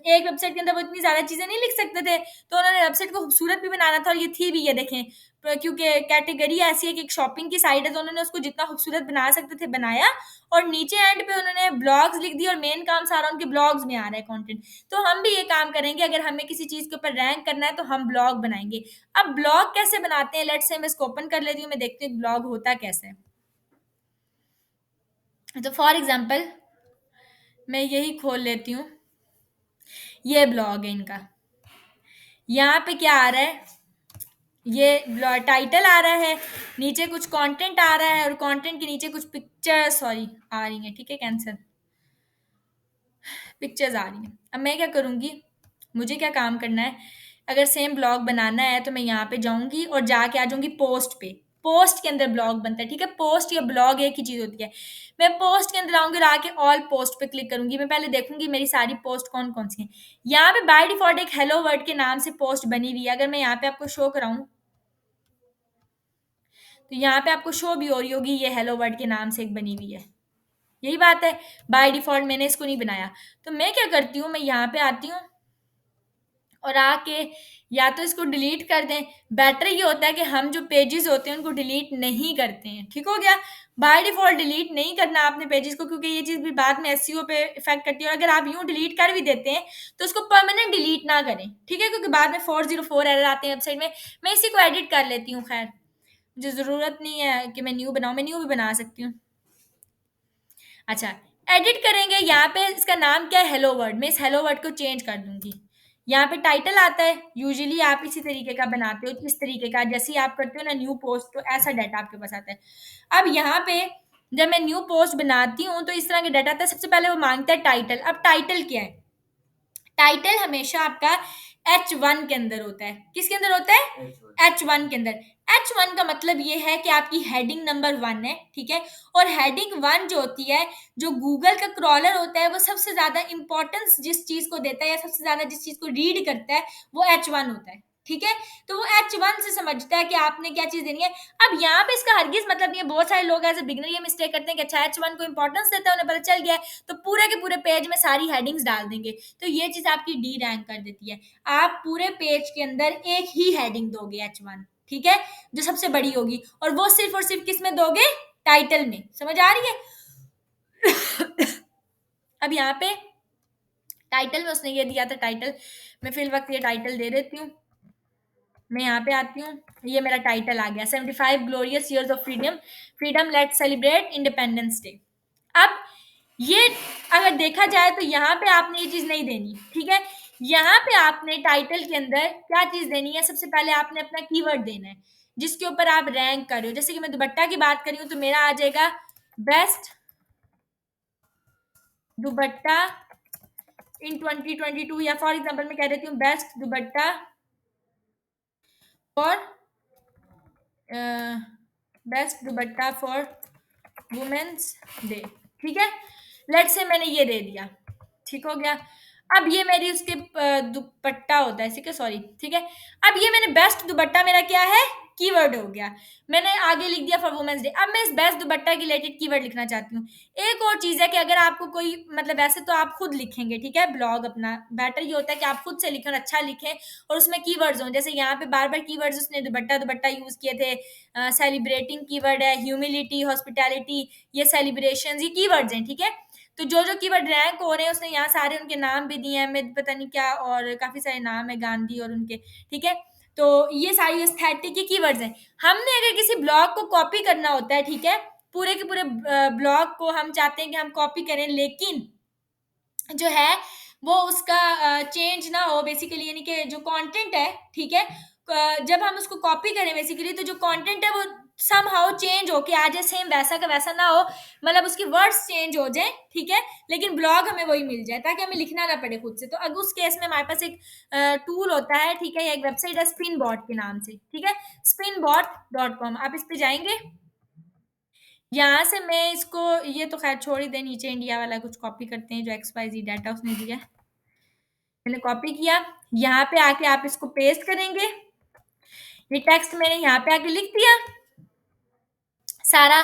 एक वेबसाइट के अंदर वो इतनी ज़्यादा चीज़ें नहीं लिख सकते थे, तो उन्होंने वेबसाइट को खूबसूरत भी बनाना था और ये थी भी, ये देखें क्योंकि कैटेगरी ऐसी है कि एक शॉपिंग की साइट है, तो उन्होंने उसको जितना खूबसूरत बना सकते थे बनाया, और नीचे एंड पे उन्होंने ब्लॉग्स लिख दिए और मेन काम सारा उनके ब्लॉग्स में आ रहा है कंटेंट। तो हम भी ये काम करेंगे, अगर हमें किसी चीज़ के ऊपर रैंक करना है तो हम ब्लॉग बनाएंगे। अब ब्लॉग कैसे बनाते हैं, लेट्स से मैं इसको ओपन कर लेती हूँ, मैं देखती हूँ ब्लॉग होता कैसे है। तो फॉर एग्जाम्पल मैं यही खोल लेती हूँ, ये ब्लॉग है इनका। यहाँ पे क्या आ रहा है, ये टाइटल आ रहा है, नीचे कुछ कंटेंट आ रहा है और कंटेंट के नीचे कुछ पिक्चर सॉरी आ रही हैं, ठीक है, कैंसिल पिक्चर्स आ रही हैं। अब मैं क्या करूँगी, मुझे क्या काम करना है, अगर सेम ब्लॉग बनाना है तो मैं यहाँ पे जाऊँगी और जाके आ जाऊँगी पोस्ट पे। पोस्ट के अंदर ब्लॉग बनता है, ठीक है, पोस्ट या ब्लॉग एक ही चीज़ होती है। मैं पोस्ट के अंदर आऊँगी और आके ऑल पोस्ट पे क्लिक करूँगी। मैं पहले देखूँगी मेरी सारी पोस्ट कौन-कौन सी हैं। यहाँ पे बाय डिफ़ॉल्ट एक हेलो वर्ल्ड के नाम से पोस्ट बनी हुई है। अगर मैं यहाँ पे आपको शो कराऊँ, तो यहाँ पे आपको शो भी हो रही होगी, ये हेलो वर्ल्ड के नाम से एक बनी हुई है। यही बात है, बाय डिफ़ॉल्ट मैंने इसको नहीं बनाया। तो मैं क्या करती हूँ, मैं यहाँ पे आती हूँ और आके या तो इसको डिलीट कर दें। बेटर ये होता है कि हम जो पेजेस होते हैं उनको डिलीट नहीं करते हैं, ठीक हो गया। बाय डिफॉल्ट डिलीट नहीं करना आपने पेजेस को, क्योंकि ये चीज़ भी बाद में एसईओ पे इफेक्ट करती है। और अगर आप यूं डिलीट कर भी देते हैं तो उसको परमानेंट डिलीट ना करें, ठीक है, क्योंकि बाद में 404 एरर आते हैं वेबसाइट में। मैं इसी को एडिट कर लेती हूँ, खैर मुझे ज़रूरत नहीं है कि मैं न्यू बनाऊँ, मैं न्यू भी बना सकती हूँ। अच्छा, एडिट करेंगे, यहाँ पे इसका नाम क्या है, हेलो वर्ड। मैं इस हेलो वर्ड को चेंज कर दूंगी। यहाँ पे टाइटल आता है, यूजुअली आप इसी तरीके का बनाते हो, इस तरीके का, जैसे ही आप करते हो ना न्यू पोस्ट, तो ऐसा डाटा आपके पास आता है। अब यहाँ पे जब मैं न्यू पोस्ट बनाती हूँ तो इस तरह का डाटा आता है। सबसे पहले वो मांगता है टाइटल। अब टाइटल क्या है, टाइटल हमेशा आपका H1 के अंदर होता है। किसके अंदर होता है, H1 के अंदर। H1 का मतलब ये है कि आपकी हेडिंग नंबर 1 है, ठीक है। और हेडिंग 1 जो होती है, जो गूगल का क्रॉलर होता है, वो सबसे ज्यादा इंपॉर्टेंस जिस चीज को देता है या सबसे ज्यादा जिस चीज को रीड करता है, वो H1 होता है, ठीक है। तो वो H1 से समझता है कि आपने क्या चीज देनी है। अब यहाँ पे इसका हरगिज मतलब नहीं है, बहुत सारे लोग एज ए बिगिनर ये मिस्टेक करते हैं कि अच्छा H1 को इंपॉर्टेंस देता है, उन्हें पता चल गया है तो पूरे के पूरे पेज में सारी हेडिंग्स डाल देंगे, तो ये चीज आपकी डी रैंक कर देती है। आप पूरे पेज के अंदर एक ही हेडिंग दोगे H1, ठीक है, जो सबसे बड़ी होगी, और वो सिर्फ और सिर्फ किस में दोगे, टाइटल में। समझ आ रही है। अब यहाँ पे टाइटल में उसने ये दिया था टाइटल, मैं फिल वक्त ये टाइटल दे देती हूँ। मैं यहाँ पे आती हूँ, ये मेरा टाइटल आ गया, 75 glorious years of freedom, freedom let's celebrate independence day. अब ये अगर देखा जाए तो यहाँ पे आपने ये चीज नहीं देनी, ठीक है। यहाँ पे आपने टाइटल के अंदर क्या चीज देनी है, सबसे पहले आपने अपना कीवर्ड देना है जिसके ऊपर आप रैंक कर रहे हो। जैसे कि मैं दुपट्टा की बात करी हूँ तो मेरा आ जाएगा बेस्ट दुपट्टा इन 2022, या फॉर एग्जाम्पल मैं कह देती हूँ best dupatta for best dupatta for women's day, ठीक है। लेट्स से मैंने ये दे दिया, ठीक हो गया। अब ये मेरी उसके दुपट्टा होता है, ठीक है, सॉरी, ठीक है। अब ये मैंने बेस्ट दुपट्टा मेरा क्या है, कीवर्ड हो गया। मैंने आगे लिख दिया फॉर वुमेन्स डे। अब मैं इस बेस्ट दुपट्टा की रिलेटेड कीवर्ड लिखना चाहती हूँ। एक और चीज है कि अगर आपको कोई मतलब, वैसे तो आप खुद लिखेंगे, ठीक है, ब्लॉग अपना बेटर ये होता है कि आप खुद से लिखें और अच्छा लिखें और उसमें कीवर्ड्स हों। जैसे यहाँ पे बार बार कीवर्ड्स उसने दुपट्टा दुपट्टा यूज किए थे, सेलिब्रेटिंग कीवर्ड है, ह्यूमिलिटी, हॉस्पिटैलिटी, ये सेलिब्रेशन, ये कीवर्ड्स हैं, ठीक है। तो जो जो कीवर्ड रैंक हो रहे हैं उसने यहाँ सारे उनके नाम भी दिए हैं, मैं पता नहीं क्या, और काफी सारे नाम है गांधी और उनके, ठीक है। तो ये सारी एस्थेटिक के कीवर्ड्स हैं। हमने अगर किसी ब्लॉग को कॉपी करना होता है, ठीक है, पूरे के पूरे ब्लॉग को हम चाहते हैं कि हम कॉपी करें, लेकिन जो है वो उसका चेंज ना हो बेसिकली, यानी कि जो कंटेंट है, ठीक है, जब हम उसको कॉपी करें बेसिकली तो जो कंटेंट है वो समहाउ चेंज हो के आ जाए, सेम वैसा का वैसा ना हो, मतलब उसकी वर्ड्स चेंज हो जाए, ठीक है, लेकिन ब्लॉग हमें वही मिल जाए ताकि हमें लिखना ना पड़े खुद से। तो अगर उस केस में हमारे पास एक टूल होता है, ठीक है, एक वेबसाइट है स्पिन बॉट के नाम से, ठीक है, spinbot.com, आप इस पे जाएंगे। यहाँ से मैं इसको, ये तो खैर छोड़ ही दें, नीचे इंडिया वाला कुछ कॉपी करते हैं जो XYZ डाटा उसने दिया है, मैंने कॉपी किया। यहाँ पे आके आप इसको पेस्ट करेंगे, ये टेक्स्ट मैंने यहाँ पे आके लिख दिया सारा,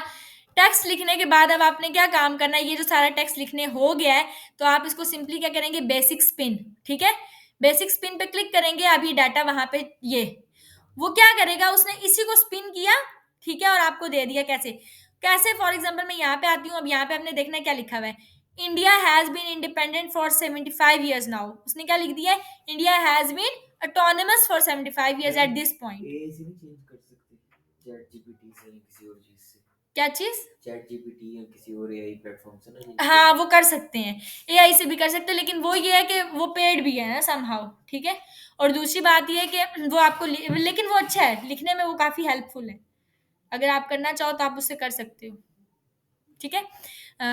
टेक्स्ट लिखने के बाद अब आपने क्या काम करना है, ये जो सारा टेक्स्ट लिखने हो गया है, तो आप इसको सिंपली क्या करेंगे, बेसिक स्पिन, ठीक है, बेसिक स्पिन पे क्लिक करेंगे। अब ये डाटा वहां पे, ये वो क्या करेगा, उसने इसी को स्पिन किया, ठीक है, और आपको दे दिया। कैसे कैसे फॉर एग्जाम्पल मैं यहाँ पे आती हूँ, अब यहाँ पे आपने देखना है क्या लिखा हुआ है, India has been independent for 75 years now. उसने क्या लिख दिया है, India has been autonomous for 75 years at this point. AI से भी चेंज कर सकते हैं, चैट जीपीटी से या किसी और चीज से। क्या चीज? चैट जीपीटी या किसी और एआई प्लेटफॉर्म से ना हाँ, वो कर सकते हैं, एआई से भी कर सकते हैं, लेकिन वो ये है कि वो पेड भी है ना समहाउ, ठीक है। और दूसरी बात ये है कि वो आपको लेकिन वो अच्छा है लिखने में, वो काफी हेल्पफुल है। अगर आप करना चाहो तो आप उससे कर सकते हो, ठीक है।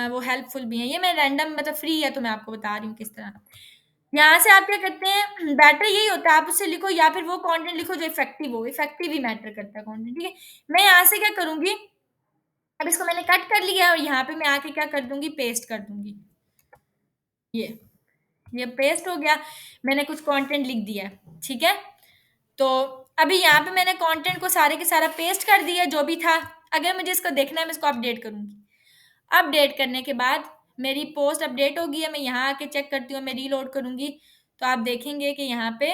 वो हेल्पफुल भी है, ये मैं रैंडम मतलब फ्री है तो मैं आपको बता रही हूँ किस तरह। यहाँ से आप क्या करते हैं, बेटर यही होता है आप उससे लिखो या फिर वो कंटेंट लिखो जो इफेक्टिव हो, इफेक्टिव ही मैटर करता है कंटेंट, ठीक है। मैं यहाँ से क्या करूंगी, अब इसको मैंने कट कर लिया और यहाँ पे मैं आके क्या कर दूंगी, पेस्ट कर दूंगी। ये ये पेस्ट हो गया, मैंने कुछ कंटेंट लिख दिया है, ठीक है। तो अभी यहाँ पे मैंने कंटेंट को सारे के सारा पेस्ट कर दिया जो भी था। अगर मुझे इसको देखना है मैं इसको अपडेट करूंगी। अपडेट करने के बाद मेरी पोस्ट अपडेट होगी है, मैं यहाँ आके चेक करती हूँ, मैं रीलोड करूंगी तो आप देखेंगे कि यहाँ पे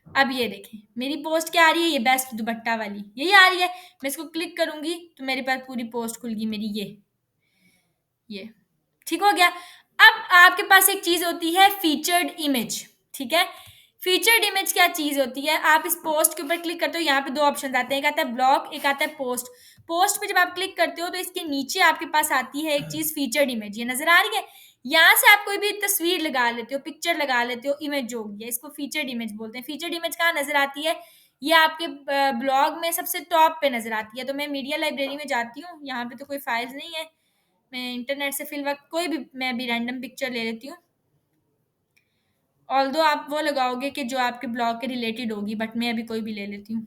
अब ये देखें मेरी पोस्ट क्या आ रही है, ये बेस्ट दुपट्टा वाली यही आ रही है। मैं इसको क्लिक करूंगी तो मेरे पास पूरी पोस्ट खुल गई मेरी, ये ठीक हो गया। अब आपके पास एक चीज होती है फीचर्ड इमेज, ठीक है। फीचर्ड इमेज क्या चीज होती है, आप इस पोस्ट के ऊपर क्लिक करते हो, यहाँ पे दो ऑप्शन आते हैं, एक आता है ब्लॉग, एक आता है पोस्ट। पोस्ट पे जब आप क्लिक करते हो तो इसके नीचे आपके पास आती है एक चीज फीचर्ड इमेज, ये नजर आ रही है। यहाँ से आप कोई भी तस्वीर लगा लेते हो, पिक्चर लगा लेते हो, इमेज जो होगी इसको फीचर्ड इमेज बोलते हैं। फीचर्ड इमेज कहाँ नजर आती है, ये आपके ब्लॉग में सबसे टॉप पे नजर आती है। तो मैं मीडिया लाइब्रेरी में जाती हूँ, यहाँ पे तो कोई फाइल्स नहीं है, मैं इंटरनेट से फिल वक्त कोई भी मैं अभी रैंडम पिक्चर ले लेती हूँ। ऑल्दो आप वो लगाओगे कि जो आपके ब्लॉग के रिलेटेड होगी, बट मैं अभी कोई भी ले लेती हूँ।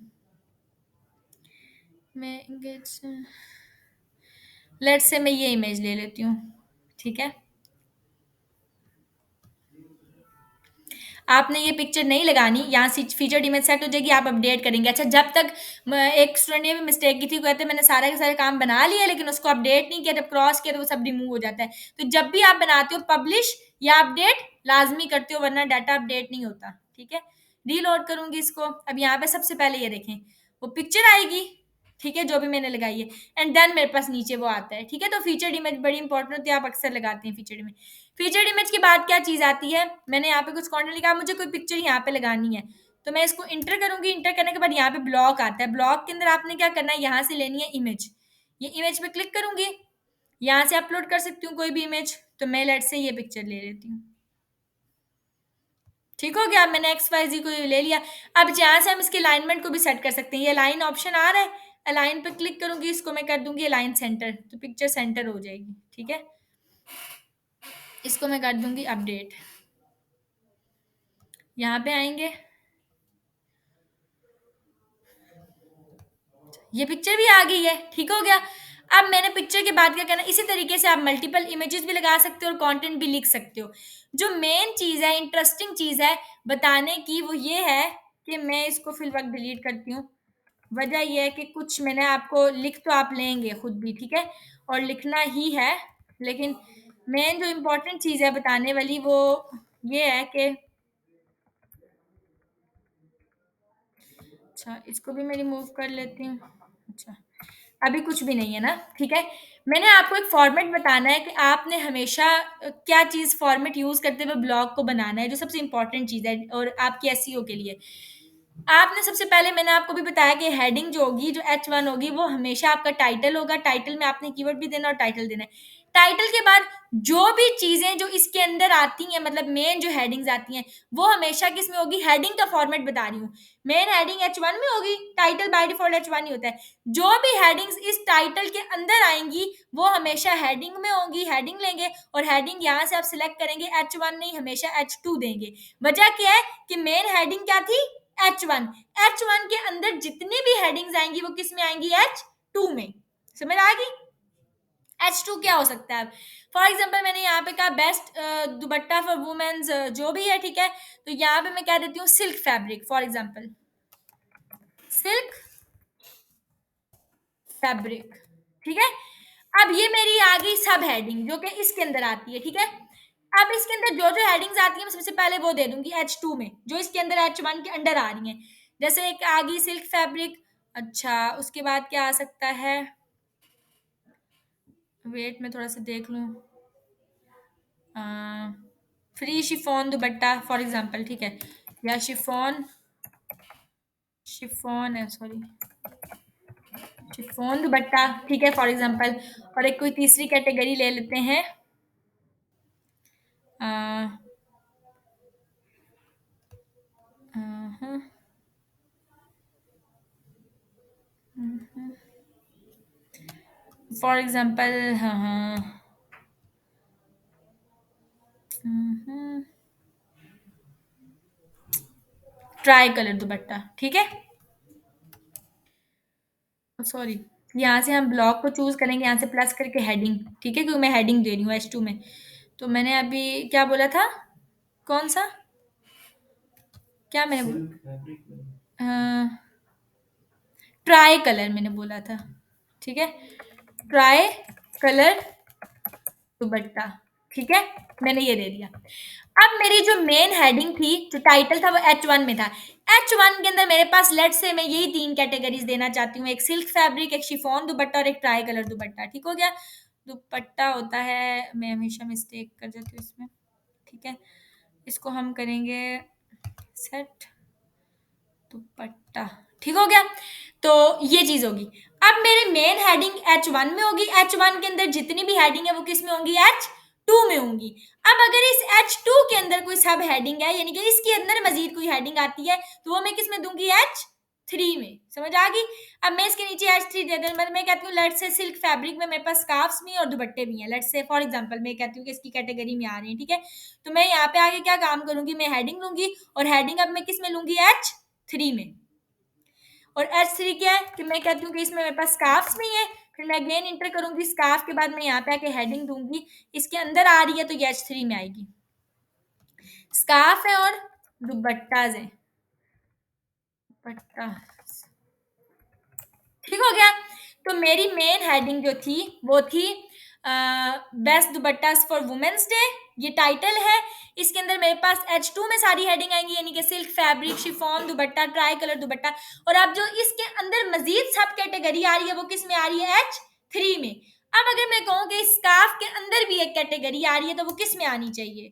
मैं लेट्स से मैं ये इमेज ले लेती हूँ, ठीक है। आपने ये पिक्चर नहीं लगानी, यहाँ से फीचर्ड इमेज सेट हो जाएगी, आप अपडेट करेंगे। अच्छा, जब तक एक स्टूडेंट ने भी मिस्टेक की थी, कहते मैंने सारे के सारे काम बना लिए लेकिन उसको अपडेट नहीं किया, जब क्रॉस किया तो वो सब रिमूव हो जाता है। तो जब भी आप बनाते हो पब्लिश या अपडेट लाजमी करते हो, वरना डाटा अपडेट नहीं होता, ठीक है। रीलोड करूंगी इसको, अब यहाँ पे सबसे पहले ये देखें वो पिक्चर आएगी, ठीक है, जो भी मैंने लगाई है, एंड देन मेरे पास नीचे वो आता है, ठीक है। तो फीचर्ड इमेज बड़ी इंपॉर्टेंट होती है, आप अक्सर लगाते हैं फीचर्ड इमेज। फीचर्ड इमेज के बाद क्या चीज आती है, मैंने यहाँ पे कुछ कंटेंट लिखा, मुझे कोई पिक्चर यहाँ पे लगानी है, तो मैं इसको इंटर करूंगी। इंटर करने के बाद यहाँ पे ब्लॉक आता है, ब्लॉक के अंदर आपने क्या करना है, यहाँ से लेनी है इमेज, ये इमेज पे क्लिक करूंगी, यहाँ से अपलोड कर सकती हूँ कोई भी इमेज। तो मैं लेट से ये पिक्चर ले लेती हूँ, ठीक हो गया, मैंने एक्स वाई जी को ले लिया। अब यहाँ से हम इसके अलाइनमेंट को भी सेट कर सकते हैं, ये अलाइन ऑप्शन आ रहा है, अलाइन पे क्लिक करूंगी, इसको मैं कर दूंगी अलाइन सेंटर, तो पिक्चर सेंटर हो जाएगी, ठीक है। इसको मैं कर दूंगी अपडेट, यहाँ पे आएंगे, ये पिक्चर भी आ गई है, ठीक हो गया। अब मैंने पिक्चर के बाद क्या करना है, इसी तरीके से आप मल्टीपल इमेजेस भी लगा सकते हो और कंटेंट भी लिख सकते हो। जो मेन चीज़ है, इंटरेस्टिंग चीज़ है बताने की, वो ये है कि मैं इसको फिल वक्त डिलीट करती हूँ। वजह ये है कि कुछ मैंने आपको लिख तो आप लेंगे खुद भी, ठीक है, और लिखना ही है, लेकिन मेन जो इम्पोर्टेंट चीज़ है बताने वाली वो ये है कि अच्छा, इसको भी मैं रिमूव कर लेती हूँ। अच्छा, अभी कुछ भी नहीं है ना, ठीक है। मैंने आपको एक फॉर्मेट बताना है कि आपने हमेशा क्या चीज़ फॉर्मेट यूज़ करते हुए ब्लॉग को बनाना है, जो सबसे इम्पोर्टेंट चीज़ है और आपकी एसईओ के लिए। आपने सबसे पहले मैंने आपको भी बताया कि हेडिंग जो होगी, जो H1 होगी, वो हमेशा आपका टाइटल होगा। टाइटल में आपने कीवर्ड भी देना और टाइटल देना है। टाइटल के बाद जो भी चीज़ें जो इसके अंदर आती हैं, मतलब मेन जो हेडिंग्स आती हैं, वो हमेशा किसमें होगी, हेडिंग का फॉर्मेट बता रही हूँ। मेन हेडिंग H1 में होगी, टाइटल बाय डिफॉल्ट H1 ही होता है। जो भी हेडिंग्स इस टाइटल के अंदर आएंगी वो हमेशा हेडिंग में होंगी, हेडिंग लेंगे, और हेडिंग यहाँ से आप सिलेक्ट करेंगे H1 नहीं, हमेशा H2 देंगे। वजह क्या है कि मेन हेडिंग क्या थी, H1। H1 के अंदर जितनी भी हेडिंग्स आएंगी वो किस में आएंगी, H2 में। समझ आ गई। H2 क्या हो सकता है, फॉर एग्जाम्पल मैंने यहाँ पे कहा बेस्ट दुपट्टा फॉर वुमेन्स जो भी है, ठीक है, तो यहाँ पे मैं कह देती हूँ silk fabric, for example silk fabric, ठीक है। अब ये मेरी आ गई सब हेडिंग जो कि इसके अंदर आती है, ठीक है। अब इसके अंदर जो जो हेडिंग्स आती है मैं सबसे पहले वो दे दूंगी H2 में, जो इसके अंदर H1 के अंडर आ रही हैं। जैसे एक आ गई सिल्क फैब्रिक। अच्छा, उसके बाद क्या आ सकता है, वेट में थोड़ा सा देख लूं। Free chiffon dupatta for example, ठीक है, या शिफॉन, शिफॉन है सॉरी, शिफॉन दुपट्टा, ठीक है फॉर एग्जांपल। और एक कोई तीसरी कैटेगरी ले लेते हैं, फॉर एग्जांपल, हाँ हाँ, ट्राई कलर दुपट्टा, ठीक है। सॉरी, यहाँ से हम ब्लॉक को चूज करेंगे, यहाँ से प्लस करके हेडिंग, ठीक है, क्योंकि मैं हेडिंग दे रही हूँ H2 में। तो मैंने अभी क्या बोला था, कौन सा, क्या मैंने सिल्क फैब्रिक में। ट्राई कलर मैंने बोला था, ठीक है, ट्राई कलर दुपट्टा, ठीक है, मैंने ये दे दिया। अब मेरी जो मेन हेडिंग थी, जो टाइटल था, वो H1 में था। H1 के अंदर मेरे पास लेट से मैं यही 3 कैटेगरीज देना चाहती हूँ, एक सिल्क फैब्रिक, एक शिफॉन दुपट्टा और एक ट्राई कलर दुपट्टा, ठीक हो गया। दुपट्टा होता है, मैं हमेशा मिस्टेक कर जाती हूँ इसमें, ठीक है, इसको हम करेंगे सेट दुपट्टा, ठीक हो गया। तो ये चीज होगी। अब मेरी मेन हेडिंग H1 में होगी, H1 के अंदर जितनी भी हेडिंग है वो किस में होंगी, H2 में होंगी। अब अगर इस H2 के अंदर कोई सब हेडिंग है, यानी कि इसके अंदर मजीद कोई हेडिंग आती है, तो वो मैं किस में दूंगी, H3 में, समझ आ गई। अब मैं इसके नीचे H3 दे दूँ, मैं कहती हूँ लेट से सिल्क फैब्रिक में मेरे पास स्कार्फ्स भी और दुपट्टे भी हैं, लेट से फॉर एग्जांपल मैं कहती हूँ कि इसकी कैटेगरी में आ रही है, ठीक है। तो मैं यहाँ पे आगे क्या काम करूंगी, मैं हेडिंग लूंगी, और हेडिंग अब मैं किस में लूंगी, H3 में। और H3 क्या है कि मैं कहती हूँ कि इसमें मेरे पास स्कार्फ्स भी है, फिर मैं अगेन इंटर करूंगी, स्कार्फ के बाद मैं यहाँ पे आके हेडिंग दूंगी, इसके अंदर आ रही है तो ये H3 में आएगी। स्कार्फ है और दुपट्टाज है, दुपट्टा, ठीक हो गया। तो मेरी मेन हेडिंग जो थी वो थी best dupattas for women's day, ये टाइटल है। इसके अंदर मेरे पास H2 में सारी हेडिंग आएंगी, यानी कि सिल्क फैब्रिक, शिफॉन दुपट्टा, ट्राई कलर दुपट्टा। और अब जो इसके अंदर मजीद सब कैटेगरी आ रही है वो किस में आ रही है, H3 में। अब अगर मैं कहूँ कि स्कार्फ के अंदर भी एक कैटेगरी आ रही है तो वो किस में आनी चाहिए,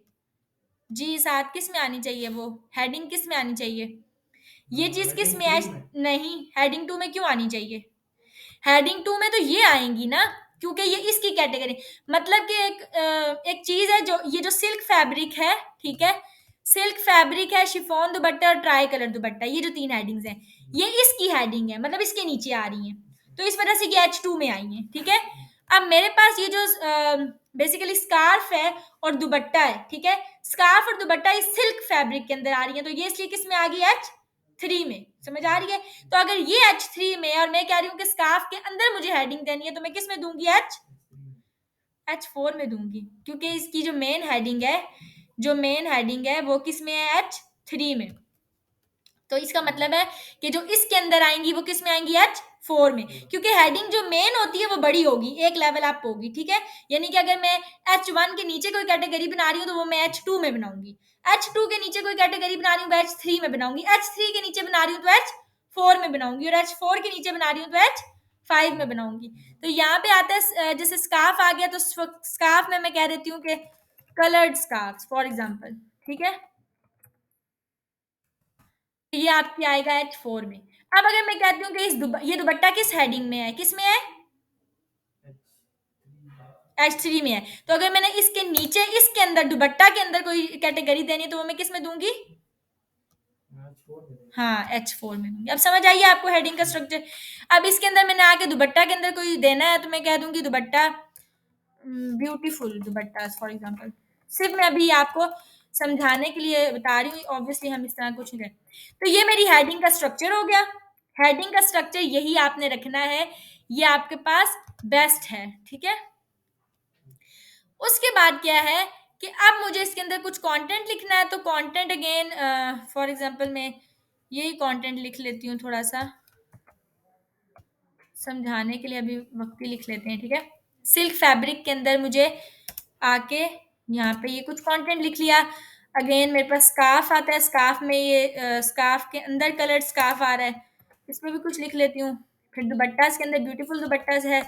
जी साथ किस में आनी चाहिए, वो हेडिंग किस में आनी चाहिए, ये चीज किस में हेडिंग 3 में। नहीं, हेडिंग 2 में क्यों आनी चाहिए, हेडिंग 2 में तो ये आएंगी ना, क्योंकि ये इसकी कैटेगरी, मतलब कि एक चीज है, जो ये जो सिल्क फैब्रिक है, ठीक है, सिल्क फैब्रिक है, शिफॉन दुपट्टा और ट्राई कलर दुपट्टा, ये जो 3 हेडिंग्स हैं ये इसकी हेडिंग है, मतलब इसके नीचे आ रही हैं, तो इस वजह से ये H2 में आई हैं, ठीक है। अब मेरे पास ये जो बेसिकली स्कार्फ है और दुपट्टा है, ठीक है, स्कार्फ और दुपट्टा इस सिल्क फैब्रिक के अंदर आ रही है, तो ये इसलिए किस में आ गई, H3 में, समझ आ रही है। तो अगर ये H3 में और मैं कह रही हूँ कि स्कार्फ के अंदर मुझे हेडिंग देनी है, तो मैं किस में दूंगी, H4 में दूंगी, क्योंकि इसकी जो मेन हेडिंग है, जो मेन हेडिंग है वो किस में है, H3 में। तो इसका मतलब है कि जो इसके अंदर आएंगी वो किस में आएंगी, H4 में, क्योंकि हेडिंग जो मेन होती है वो बड़ी होगी, एक लेवल अप होगी, ठीक है। यानी कि अगर मैं H1 के नीचे कोई कैटेगरी बना रही हूँ तो वो मैं H2 में बनाऊंगी, H2 के नीचे कोई कैटेगरी बना रही हूँ तो H3 में बनाऊंगी, H3 के नीचे बना रही हूँ तो H4 में बनाऊंगी, और H4 के नीचे बना रही हूँ तो H5 में बनाऊंगी। तो यहाँ पे आता है जैसे स्कार्फ आ गया, तो स्कार्फ में मैं कह देती हूँ कि कलर्ड स्कार्फ फॉर एग्जाम्पल, ठीक है, ये आपकी आएगा H4 में। अब अगर मैं कहती हूँ कि ये दुपट्टा किस हेडिंग में है, किस में है, H3 में है, तो अगर मैंने इसके नीचे इसके अंदर दुपट्टा के अंदर कोई कैटेगरी देनी है तो वो मैं किस में दूंगी, हाँ H4 में दूंगी। अब समझ आइए आपको हेडिंग का स्ट्रक्चर। अब इसके अंदर मैंने आके दुपट्टा के अंदर कोई देना है तो मैं कह दूंगी दुपट्टा ब्यूटीफुल दुपट्टा फॉर एग्जांपल, सिर्फ मैं अभी आपको समझाने के लिए बता रही हूँ, ऑब्वियसली हम इस तरह कुछ नहीं करते। तो ये मेरी हेडिंग का स्ट्रक्चर हो गया, हेडिंग का स्ट्रक्चर यही आपने रखना है, ये आपके पास बेस्ट है, ठीक है। उसके बाद क्या है कि अब मुझे इसके अंदर कुछ कंटेंट लिखना है, तो कंटेंट अगेन फॉर एग्जांपल मैं यही कंटेंट लिख लेती हूँ थोड़ा सा, समझाने के लिए अभी वक्त ही लिख लेते हैं, ठीक है। सिल्क फैब्रिक के अंदर मुझे आके यहाँ पे ये कुछ कंटेंट लिख लिया। अगेन मेरे पास स्कार्फ आता है, स्कार्फ में ये स्कार्फ के अंदर कलर्ड स्कार्फ आ रहा है, इसमें भी कुछ लिख लेती हूँ। फिर दुपट्टास के अंदर ब्यूटीफुल दुपट्टास है,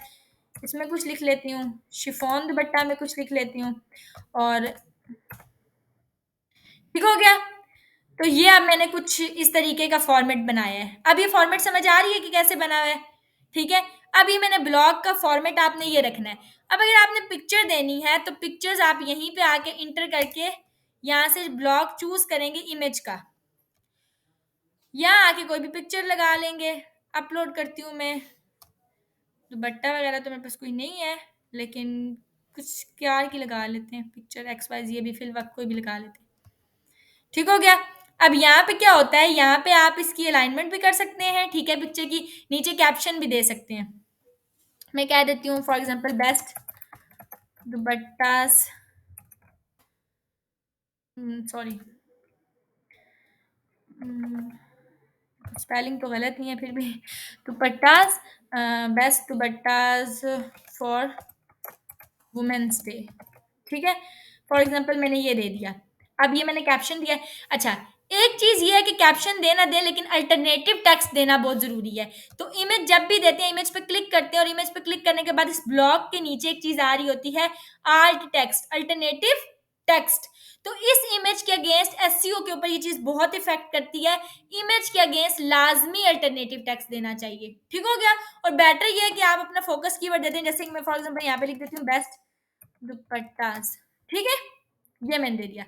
इसमें कुछ लिख लेती हूँ। शिफॉन दुपट्टा में कुछ लिख लेती हूँ। और ठीक हो गया। तो ये अब मैंने कुछ इस तरीके का फॉर्मेट बनाया है। अब ये फॉर्मेट समझ आ रही है कि कैसे बना हुआ है, ठीक है। अब ये मैंने ब्लॉग का फॉर्मेट आपने ये रखना है। अब अगर आपने पिक्चर देनी है तो पिक्चर्स आप यहीं पे आके इंटर करके यहाँ से ब्लॉग चूज करेंगे इमेज का, यहाँ आके कोई भी पिक्चर लगा लेंगे। अपलोड करती हूँ मैं। दुपट्टा वगैरह तो मेरे पास कोई नहीं है, लेकिन कुछ क्यार की लगा लेते हैं पिक्चर, XYZ ये भी फिल वक्त कोई भी लगा लेते हैं। ठीक हो गया। अब यहाँ पे क्या होता है, यहाँ पे आप इसकी अलाइनमेंट भी कर सकते हैं, ठीक है, पिक्चर की। नीचे कैप्शन भी दे सकते हैं। मैं कह देती हूँ for example best dupattas, sorry spelling तो गलत नहीं है फिर भी, dupattas, best dupattas for women's day, ठीक है। फॉर एग्जांपल मैंने ये दे दिया। अब ये मैंने कैप्शन दिया है। अच्छा, एक चीज़ ये है कि कैप्शन देना दे, लेकिन अल्टरनेटिव टेक्स्ट देना बहुत ज़रूरी है। तो इमेज जब भी देते हैं, इमेज पे क्लिक करते हैं और इमेज पे क्लिक करने के बाद इस ब्लॉक के नीचे एक चीज़ आ रही होती है, आल्ट टेक्स्ट, अल्टरनेटिव टेक्स्ट। तो इस इमेज के अगेंस्ट एसईओ के ऊपर ये चीज़ बहुत इफेक्ट करती है। इमेज के अगेंस्ट लाजमी अल्टरनेटिव टेक्स्ट देना चाहिए, ठीक हो गया। और बेटर ये है कि आप अपना फोकस कीवर्ड देते हैं, जैसे कि मैं फॉर एग्जांपल यहाँ पे लिख देती हूँ बेस्ट दुपट्टास, ठीक है, ये मैंने दे दिया।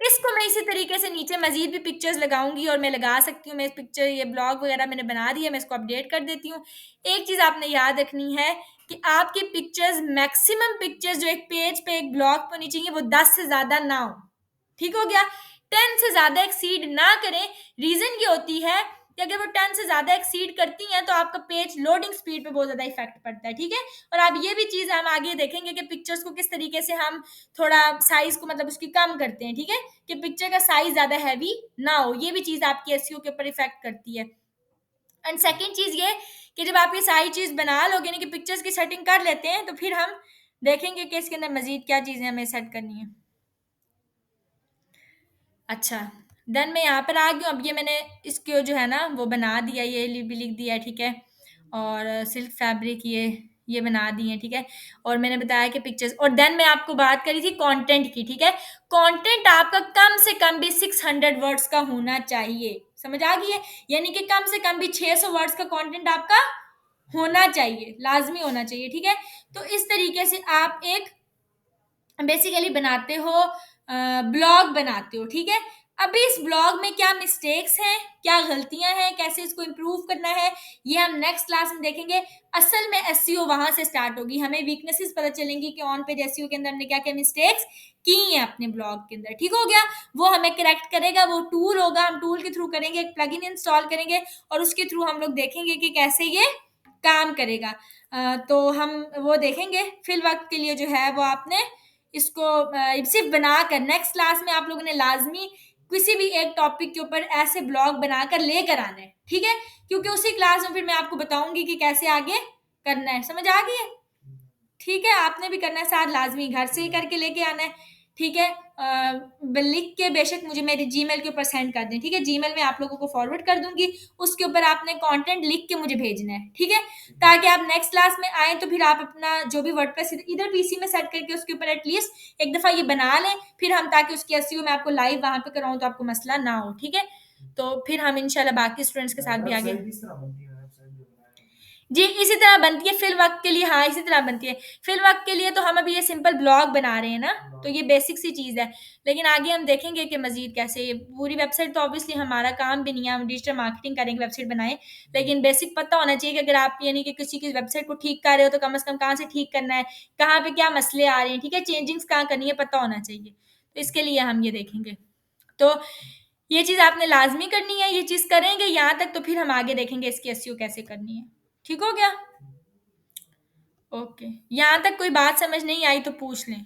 इसको मैं इसी तरीके से नीचे मजीद भी पिक्चर्स लगाऊंगी और मैं लगा सकती हूँ। मैं इस पिक्चर ये ब्लॉग वगैरह मैंने बना दिया, मैं इसको अपडेट कर देती हूँ। एक चीज़ आपने याद रखनी है कि आपकी पिक्चर्स, मैक्सिमम पिक्चर्स जो एक पेज पे एक ब्लॉग पर होनी चाहिए वो 10 से ज़्यादा ना हो, ठीक हो गया। 10 से ज़्यादा एक्सीड ना करें। रीज़न ये होती है कि अगर वो 10 से ज़्यादा एक्सीड करती हैं तो आपका पेज लोडिंग स्पीड पे बहुत ज़्यादा इफेक्ट पड़ता है, ठीक है। और अब ये भी चीज़ हम आगे देखेंगे कि पिक्चर्स को किस तरीके से हम थोड़ा साइज को मतलब उसकी कम करते हैं, ठीक है, कि पिक्चर का साइज ज़्यादा हैवी ना हो। ये भी चीज़ आपकी एसईओ के ऊपर इफेक्ट करती है। एंड सेकेंड चीज़ ये कि जब आप ये सारी चीज़ बना लोगे ना, कि पिक्चर्स की सेटिंग कर लेते हैं, तो फिर हम देखेंगे कि इसके अंदर मजीद क्या चीज़ें हमें सेट करनी है। अच्छा, देन मैं यहाँ पर आ गई हूँ। अब ये मैंने इसको जो है ना वो बना दिया, ये भी लिख दिया, ठीक है। और सिल्क फैब्रिक ये बना दिए, ठीक है। और मैंने बताया कि पिक्चर्स, और देन मैं आपको बात करी थी कंटेंट की, ठीक है। कंटेंट आपका कम से कम भी 600 वर्ड्स का होना चाहिए, समझ आ गई है। यानी कि कम से कम भी 600 वर्ड्स का कंटेंट आपका होना चाहिए, लाजमी होना चाहिए, ठीक है। तो इस तरीके से आप एक बेसिकली बनाते हो, ब्लॉग बनाते हो, ठीक है। अभी इस ब्लॉग में क्या मिस्टेक्स हैं, क्या गलतियां हैं, कैसे इसको इम्प्रूव करना है, ये हम नेक्स्ट क्लास में देखेंगे। असल में एसईओ वहां से स्टार्ट होगी, हमें वीकनेसेस पता चलेंगी कि ऑन पेज एसईओ के अंदर हमने क्या क्या मिस्टेक्स की हैं अपने ब्लॉग के अंदर, ठीक हो गया। वो हमें करेक्ट करेगा, वो टूल होगा, हम टूल के थ्रू करेंगे, एक प्लगइन इंस्टॉल करेंगे और उसके थ्रू हम लोग देखेंगे कि कैसे ये काम करेगा। तो हम वो देखेंगे। फिल वक्त के लिए जो है वो आपने इसको सिर्फ बनाकर नेक्स्ट क्लास में आप लोगों ने लाजमी किसी भी एक टॉपिक के ऊपर ऐसे ब्लॉग बनाकर लेकर आना है, ठीक है। क्योंकि उसी क्लास में फिर मैं आपको बताऊंगी कि कैसे आगे करना है, समझ आ गई है। ठीक है, आपने भी करना है, साथ लाजमी घर से ही करके लेके आना है, ठीक है। लिख के बेशक मुझे मेरे जीमेल के ऊपर सेंड कर दें, ठीक है। जीमेल में आप लोगों को फॉरवर्ड कर दूंगी, उसके ऊपर आपने कंटेंट लिख के मुझे भेजना है, ठीक है, ताकि आप नेक्स्ट क्लास में आए तो फिर आप अपना जो भी वर्डप्रेस इधर पीसी में सेट करके उसके ऊपर एटलीस्ट एक दफ़ा ये बना लें, फिर हम ताकि उसकी एसईओ में आपको लाइव वहां पे कराऊं तो आपको मसला ना हो, ठीक है। तो फिर हम इंशाल्लाह बाकी स्टूडेंट्स के साथ भी आगे जी इसी तरह बनती है फिल वक्त के लिए। हाँ, इसी तरह बनती है फिल वक्त के लिए। तो हम अभी ये सिंपल ब्लॉग बना रहे हैं ना, तो ये बेसिक सी चीज़ है, लेकिन आगे हम देखेंगे कि मजीद कैसे। ये पूरी वेबसाइट तो ऑब्वियसली हमारा काम भी नहीं है, हम डिजिटल मार्केटिंग करेंगे, वेबसाइट बनाएं, लेकिन बेसिक पता होना चाहिए कि अगर आप यानी कि किसी की वेबसाइट को ठीक कर रहे हो तो कम से कम कहाँ से ठीक करना है, कहाँ पे क्या मसले आ रहे हैं, ठीक है, चेंजिंग्स कहाँ करनी है, पता होना चाहिए। तो इसके लिए हम ये देखेंगे। तो ये चीज़ आपने लाजमी करनी है, ये चीज़ करेंगे यहाँ तक तो फिर हम आगे देखेंगे इसकी एसईओ कैसे करनी है। ठीक हो गया। ओके, यहाँ तक कोई बात समझ नहीं आई तो पूछ लें।